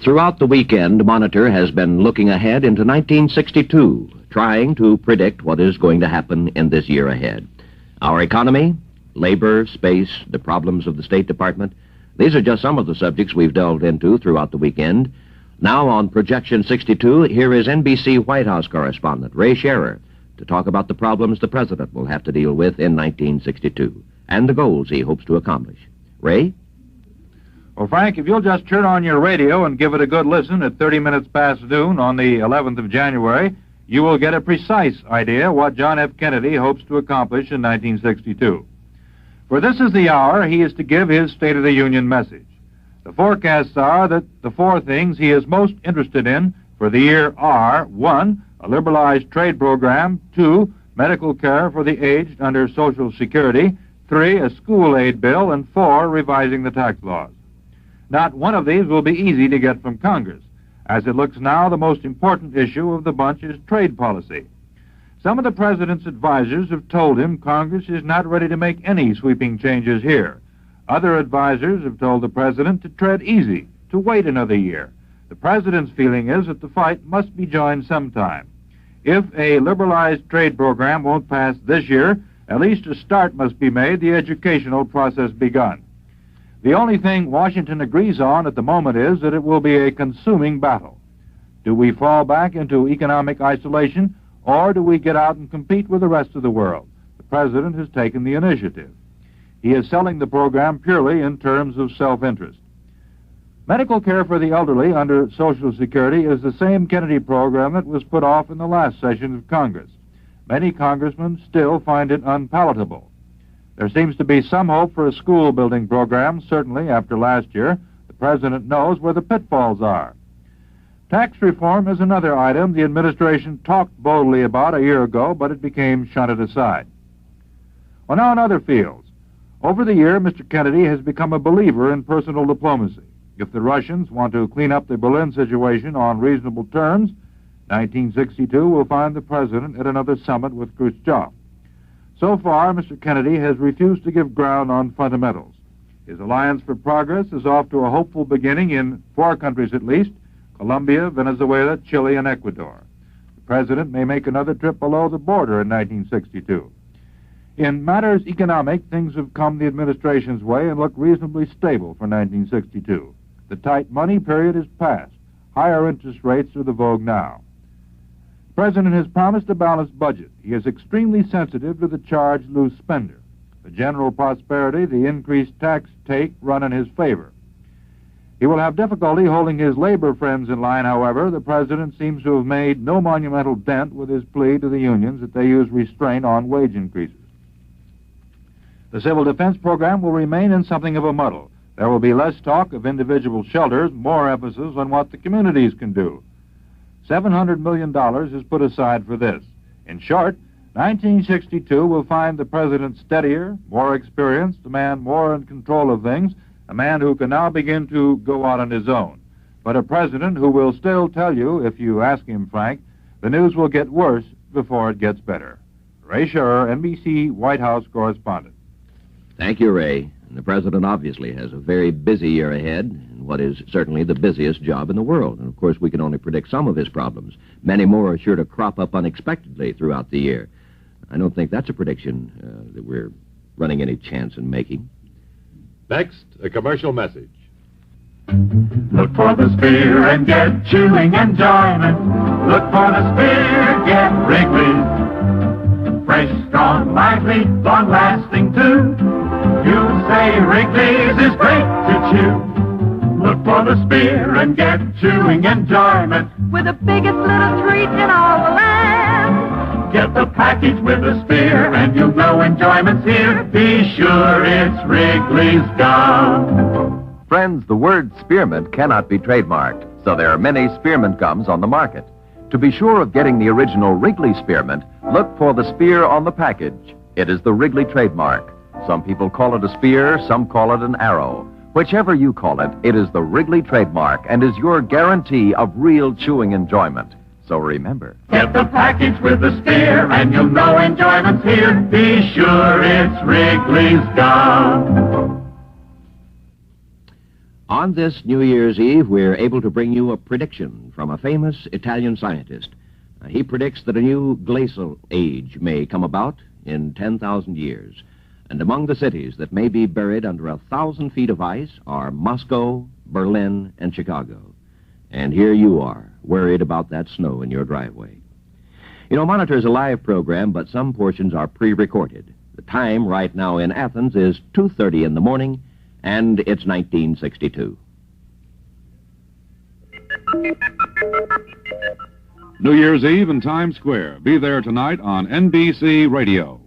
Throughout the weekend, Monitor has been looking ahead into 1962, trying to predict what is going to happen in this year ahead. Our economy, labor, space, the problems of the State Department, these are just some of the subjects we've delved into throughout the weekend. Now on Projection 62, here is NBC White House correspondent Ray Scherer to talk about the problems the president will have to deal with in 1962 and the goals he hopes to accomplish. Ray? Well, Frank, if you'll just turn on your radio and give it a good listen at 30 minutes past noon on the 11th of January, you will get a precise idea what John F. Kennedy hopes to accomplish in 1962. For this is the hour he is to give his State of the Union message. The forecasts are that the four things he is most interested in for the year are: 1, a liberalized trade program; 2, medical care for the aged under Social Security; 3, a school aid bill; and 4, revising the tax laws. Not one of these will be easy to get from Congress. As it looks now, the most important issue of the bunch is trade policy. Some of the president's advisers have told him Congress is not ready to make any sweeping changes here. Other advisers have told the president to tread easy, to wait another year. The president's feeling is that the fight must be joined sometime. If a liberalized trade program won't pass this year, at least a start must be made, the educational process begun. The only thing Washington agrees on at the moment is that it will be a consuming battle. Do we fall back into economic isolation, or do we get out and compete with the rest of the world? The president has taken the initiative. He is selling the program purely in terms of self-interest. Medical care for the elderly under Social Security is the same Kennedy program that was put off in the last session of Congress. Many congressmen still find it unpalatable. There seems to be some hope for a school-building program. Certainly, after last year, the president knows where the pitfalls are. Tax reform is another item the administration talked boldly about a year ago, but it became shunted aside. Well, now in other fields. Over the year, Mr. Kennedy has become a believer in personal diplomacy. If the Russians want to clean up the Berlin situation on reasonable terms, 1962 will find the president at another summit with Khrushchev. So far, Mr. Kennedy has refused to give ground on fundamentals. His Alliance for Progress is off to a hopeful beginning in 4 countries at least: Colombia, Venezuela, Chile, and Ecuador. The president may make another trip below the border in 1962. In matters economic, things have come the administration's way and look reasonably stable for 1962. The tight money period is past. Higher interest rates are the vogue now. The president has promised a balanced budget. He is extremely sensitive to the charge loose spender. The general prosperity, the increased tax take run in his favor. He will have difficulty holding his labor friends in line, however. The president seems to have made no monumental dent with his plea to the unions that they use restraint on wage increases. The civil defense program will remain in something of a muddle. There will be less talk of individual shelters, more emphasis on what the communities can do. $700 million is put aside for this. In short, 1962 will find the president steadier, more experienced, a man more in control of things, a man who can now begin to go out on his own. But a president who will still tell you, if you ask him, Frank, the news will get worse before it gets better. Ray Scherer, NBC White House correspondent. Thank you, Ray. And the president obviously has a very busy year ahead in what is certainly the busiest job in the world. And, of course, we can only predict some of his problems. Many more are sure to crop up unexpectedly throughout the year. I don't think that's a prediction that we're running any chance in making. Next, a commercial message. Look for the spear and get chewing enjoyment. Look for the spear, get Wrigley's. Fresh, strong, lively, long-lasting too. You say Wrigley's is great to chew. Look for the spear and get chewing enjoyment. With the biggest little treat in all the land. Get the package with the spear and you'll know enjoyment's here. Be sure it's Wrigley's gum. Friends, the word spearmint cannot be trademarked, so there are many spearmint gums on the market. To be sure of getting the original Wrigley spearmint, look for the spear on the package. It is the Wrigley trademark. Some people call it a spear, some call it an arrow. Whichever you call it, it is the Wrigley trademark and is your guarantee of real chewing enjoyment. So remember. Get the package with the spear and you'll know enjoyment's here. Be sure it's Wrigley's gum. On this New Year's Eve, we're able to bring you a prediction from a famous Italian scientist. He predicts that a new glacial age may come about in 10,000 years. And among the cities that may be buried under 1,000 feet of ice are Moscow, Berlin, and Chicago. And here you are, worried about that snow in your driveway. You know, Monitor is a live program, but some portions are pre-recorded. The time right now in Athens is 2:30 in the morning, and it's 1962. New Year's Eve in Times Square. Be there tonight on NBC Radio.